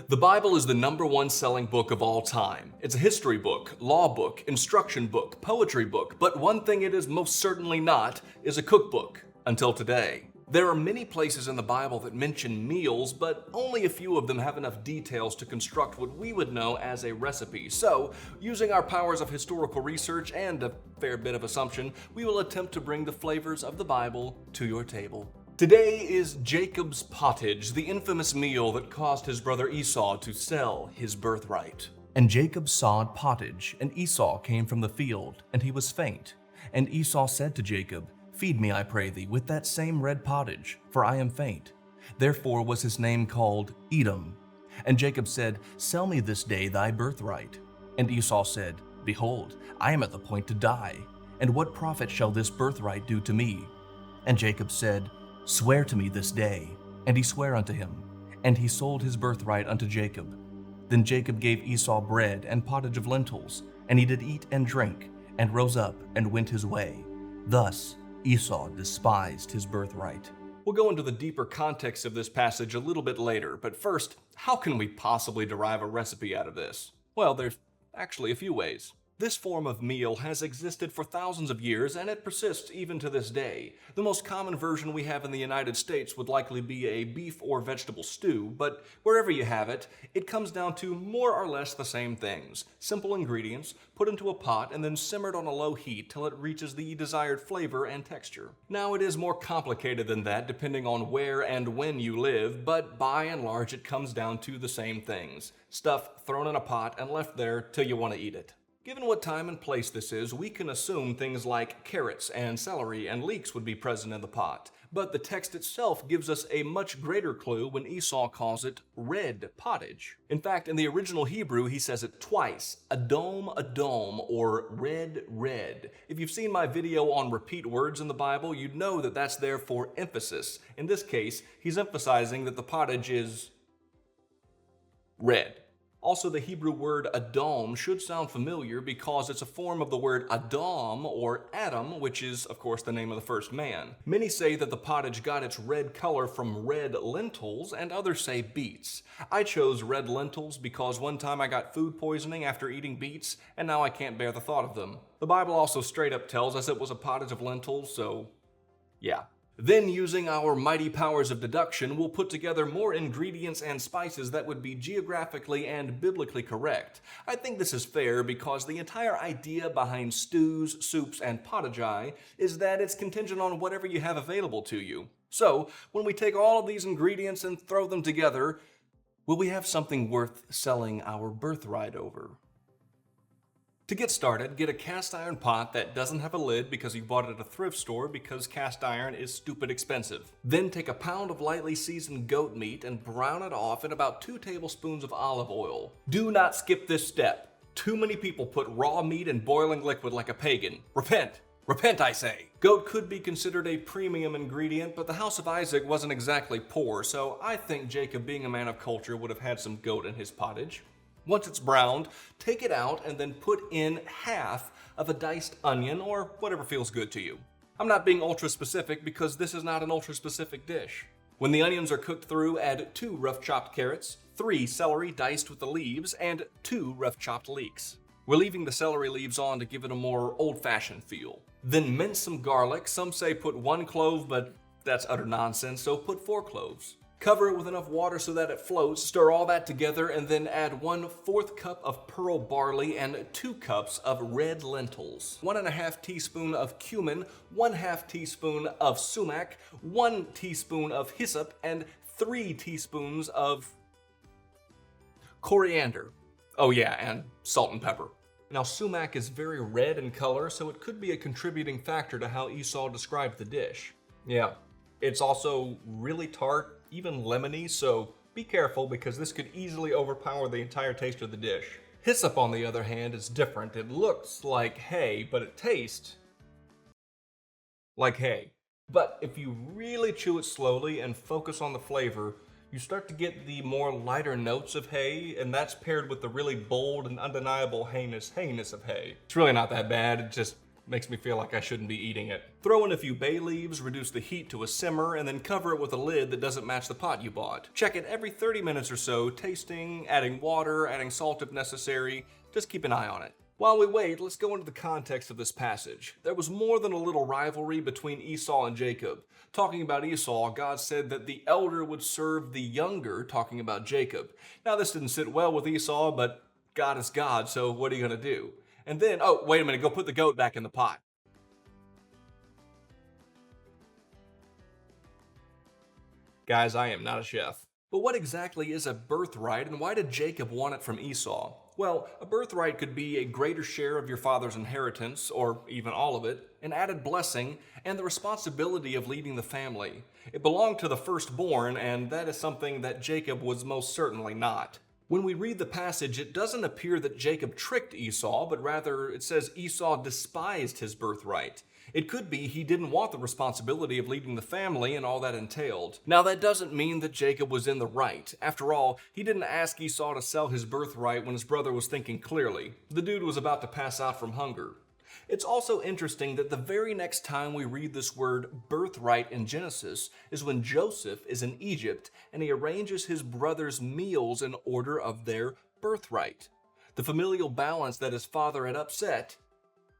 The Bible is the #1 selling book of all time. It's a history book, law book, instruction book, poetry book, but one thing it is most certainly not is a cookbook, until today. There are many places in the Bible that mention meals, but only a few of them have enough details to construct what we would know as a recipe. So, using our powers of historical research and a fair bit of assumption, we will attempt to bring the flavors of the Bible to your table. Today is Jacob's pottage, the infamous meal that caused his brother Esau to sell his birthright. And Jacob sawed pottage, and Esau came from the field, and he was faint. And Esau said to Jacob, "Feed me, I pray thee, with that same red pottage, for I am faint." Therefore was his name called Edom. And Jacob said, "Sell me this day thy birthright." And Esau said, "Behold, I am at the point to die, and what profit shall this birthright do to me?" And Jacob said, "Swear to me this day." And he sware unto him, and he sold his birthright unto Jacob. Then Jacob gave Esau bread and pottage of lentils, and he did eat and drink, and rose up and went his way. Thus Esau despised his birthright. We'll go into the deeper context of this passage a little bit later, but first, how can we possibly derive a recipe out of this? Well, there's actually a few ways. This form of meal has existed for thousands of years, and it persists even to this day. The most common version we have in the United States would likely be a beef or vegetable stew, but wherever you have it, it comes down to more or less the same things. Simple ingredients, put into a pot and then simmered on a low heat till it reaches the desired flavor and texture. Now, it is more complicated than that depending on where and when you live, but by and large it comes down to the same things. Stuff thrown in a pot and left there till you want to eat it. Given what time and place this is, we can assume things like carrots and celery and leeks would be present in the pot. But the text itself gives us a much greater clue when Esau calls it red pottage. In fact, in the original Hebrew, he says it twice, Adom, or red, red. If you've seen my video on repeat words in the Bible, you'd know that that's there for emphasis. In this case, he's emphasizing that the pottage is red. Also, the Hebrew word Adom should sound familiar because it's a form of the word Adam or Adam, which is, of course, the name of the first man. Many say that the pottage got its red color from red lentils, and others say beets. I chose red lentils because one time I got food poisoning after eating beets, and now I can't bear the thought of them. The Bible also straight up tells us it was a pottage of lentils, so yeah. Then, using our mighty powers of deduction, we'll put together more ingredients and spices that would be geographically and biblically correct. I think this is fair because the entire idea behind stews, soups, and pottage is that it's contingent on whatever you have available to you. So, when we take all of these ingredients and throw them together, will we have something worth selling our birthright over? To get started, get a cast iron pot that doesn't have a lid because you bought it at a thrift store because cast iron is stupid expensive. Then take a pound of lightly seasoned goat meat and brown it off in about 2 tablespoons of olive oil. Do not skip this step. Too many people put raw meat in boiling liquid like a pagan. Repent! Repent, I say! Goat could be considered a premium ingredient, but the house of Isaac wasn't exactly poor, so I think Jacob, being a man of culture, would have had some goat in his pottage. Once it's browned, take it out and then put in half of a diced onion or whatever feels good to you. I'm not being ultra specific because this is not an ultra specific dish. When the onions are cooked through, add 2 rough chopped carrots, 3 celery diced with the leaves, and 2 rough chopped leeks. We're leaving the celery leaves on to give it a more old-fashioned feel. Then mince some garlic. Some say put 1 clove, but that's utter nonsense, so put 4 cloves. Cover it with enough water so that it floats, stir all that together, and then add 1/4 cup of pearl barley and 2 cups of red lentils, 1½ teaspoon of cumin, 1/2 teaspoon of sumac, 1 teaspoon of hyssop, and 3 teaspoons of coriander. Oh yeah, and salt and pepper. Now, sumac is very red in color, so it could be a contributing factor to how Esau described the dish. Yeah, it's also really tart, even lemony, so be careful because this could easily overpower the entire taste of the dish. Hyssop, on the other hand, is different. It looks like hay, but it tastes like hay. But if you really chew it slowly and focus on the flavor, you start to get the more lighter notes of hay, and that's paired with the really bold and undeniable hayness of hay. It's really not that bad, it just Makes me feel like I shouldn't be eating it. Throw in a few bay leaves, reduce the heat to a simmer, and then cover it with a lid that doesn't match the pot you bought. Check it every 30 minutes or so, tasting, adding water, adding salt if necessary. Just keep an eye on it. While we wait, let's go into the context of this passage. There was more than a little rivalry between Esau and Jacob. Talking about Esau, God said that the elder would serve the younger, talking about Jacob. Now this didn't sit well with Esau, but God is God, so what are you going to do? And then, oh, wait a minute, go put the goat back in the pot. Guys, I am not a chef. But what exactly is a birthright, and why did Jacob want it from Esau? Well, a birthright could be a greater share of your father's inheritance, or even all of it, an added blessing, and the responsibility of leading the family. It belonged to the firstborn, and that is something that Jacob was most certainly not. When we read the passage, it doesn't appear that Jacob tricked Esau, but rather it says Esau despised his birthright. It could be he didn't want the responsibility of leading the family and all that entailed. Now that doesn't mean that Jacob was in the right. After all, he didn't ask Esau to sell his birthright when his brother was thinking clearly. The dude was about to pass out from hunger. It's also interesting that the very next time we read this word birthright in Genesis is when Joseph is in Egypt and he arranges his brothers' meals in order of their birthright. The familial balance that his father had upset,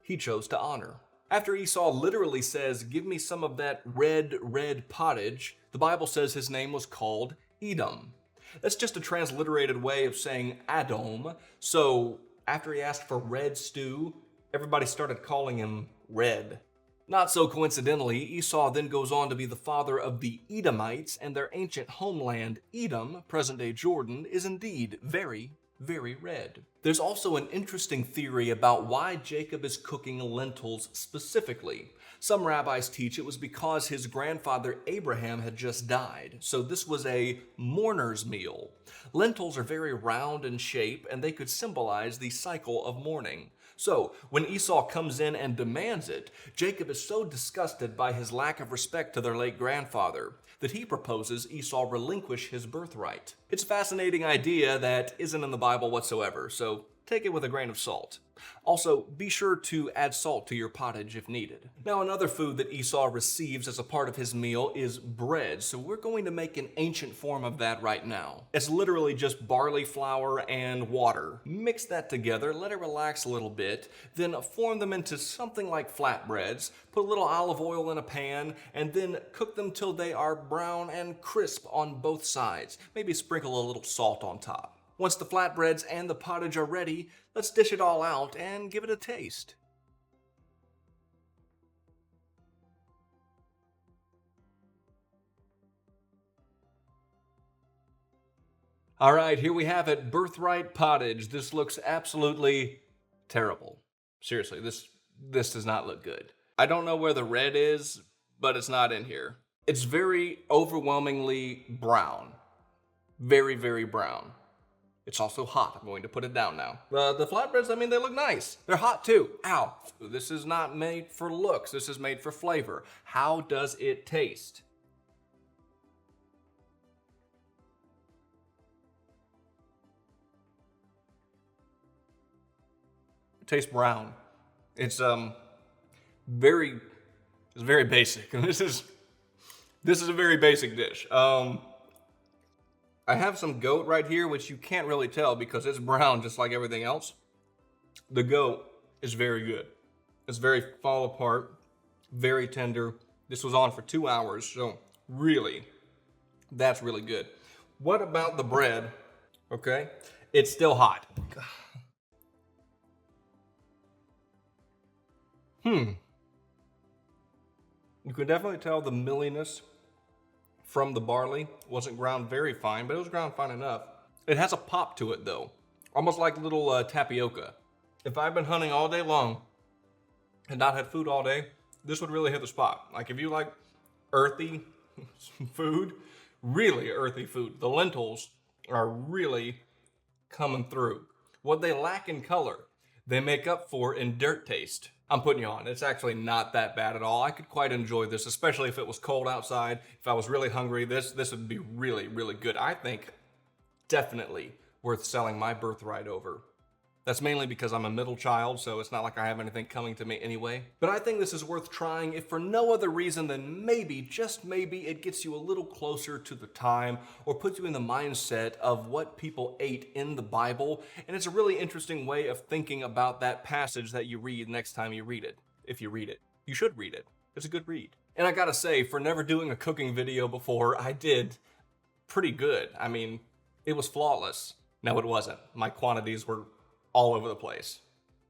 he chose to honor. After Esau literally says, "Give me some of that red pottage," the Bible says his name was called Edom. That's just a transliterated way of saying Adom. So after he asked for red stew, everybody started calling him Red. Not so coincidentally, Esau then goes on to be the father of the Edomites, and their ancient homeland, Edom, present-day Jordan, is indeed very, very red. There's also an interesting theory about why Jacob is cooking lentils specifically. Some rabbis teach it was because his grandfather Abraham had just died, so this was a mourner's meal. Lentils are very round in shape, and they could symbolize the cycle of mourning. So, when Esau comes in and demands it, Jacob is so disgusted by his lack of respect to their late grandfather that he proposes Esau relinquish his birthright. It's a fascinating idea that isn't in the Bible whatsoever, so take it with a grain of salt. Also, be sure to add salt to your pottage if needed. Now, another food that Esau receives as a part of his meal is bread, so we're going to make an ancient form of that right now. It's literally just barley flour and water. Mix that together, let it relax a little bit, then form them into something like flatbreads, put a little olive oil in a pan, and then cook them till they are brown and crisp on both sides. Maybe sprinkle a little salt on top. Once the flatbreads and the pottage are ready, let's dish it all out and give it a taste. All right, here we have it, birthright pottage. This looks absolutely terrible. Seriously, this does not look good. I don't know where the red is, but it's not in here. It's very overwhelmingly brown. Very, very brown. It's also hot. I'm going to put it down now. The flatbreads, I mean, they look nice. They're hot too. Ow. This is not made for looks. This is made for flavor. How does it taste? It tastes brown. It's very basic. And this is a very basic dish. I have some goat right here, which you can't really tell because it's brown just like everything else. The goat is very good. It's very fall apart, very tender. This was on for 2 hours, so really, that's really good. What about the bread? Okay, it's still hot. You can definitely tell the milliness from the barley. Wasn't ground very fine, but it was ground fine enough. It has a pop to it though, almost like little tapioca. If I've been hunting all day long and not had food all day, this would really hit the spot. Like if you like earthy food, really earthy food, the lentils are really coming through. What they lack in color, they make up for in dirt taste. I'm putting you on. It's actually not that bad at all. I could quite enjoy this, especially if it was cold outside. If I was really hungry, this would be really, really good. I think definitely worth selling my birthright over. That's mainly because I'm a middle child, so it's not like I have anything coming to me anyway. But I think this is worth trying, if for no other reason than maybe, just maybe, it gets you a little closer to the time or puts you in the mindset of what people ate in the Bible. And it's a really interesting way of thinking about that passage that you read next time you read it. If you read it. You should read it. It's a good read. And I gotta say, for never doing a cooking video before, I did pretty good. I mean, it was flawless. No, it wasn't. My quantities were all over the place.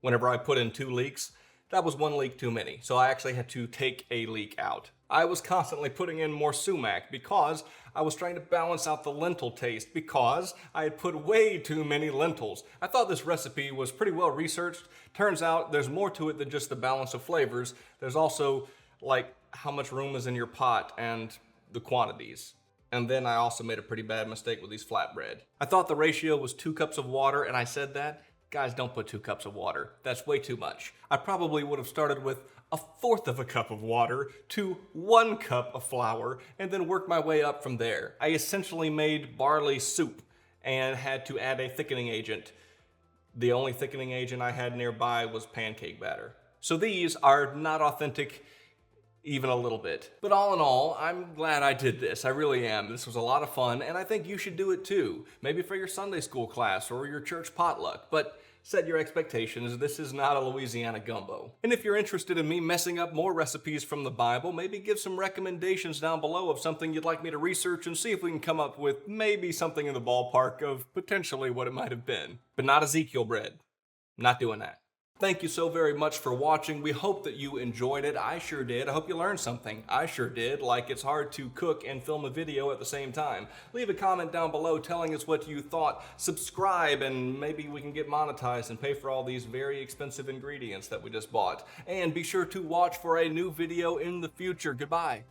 Whenever I put in 2 leeks, that was 1 leek too many, so I actually had to take a leek out. I was constantly putting in more sumac because I was trying to balance out the lentil taste because I had put way too many lentils. I thought this recipe was pretty well researched. Turns out there's more to it than just the balance of flavors. There's also like how much room is in your pot and the quantities. And then I also made a pretty bad mistake with these flatbread. I thought the ratio was 2 cups of water, and I said that. Guys, don't put 2 cups of water. That's way too much. I probably would have started with 1/4 of a cup of water to 1 cup of flour and then worked my way up from there. I essentially made barley soup and had to add a thickening agent. The only thickening agent I had nearby was pancake batter. So these are not authentic even a little bit. But all in all, I'm glad I did this. I really am. This was a lot of fun, and I think you should do it too. Maybe for your Sunday school class or your church potluck, but set your expectations. This is not a Louisiana gumbo. And if you're interested in me messing up more recipes from the Bible, maybe give some recommendations down below of something you'd like me to research and see if we can come up with maybe something in the ballpark of potentially what it might have been. But not Ezekiel bread. Not doing that. Thank you so very much for watching. We hope that you enjoyed it. I sure did. I hope you learned something. I sure did. Like, it's hard to cook and film a video at the same time. Leave a comment down below telling us what you thought. Subscribe and maybe we can get monetized and pay for all these very expensive ingredients that we just bought. And be sure to watch for a new video in the future. Goodbye.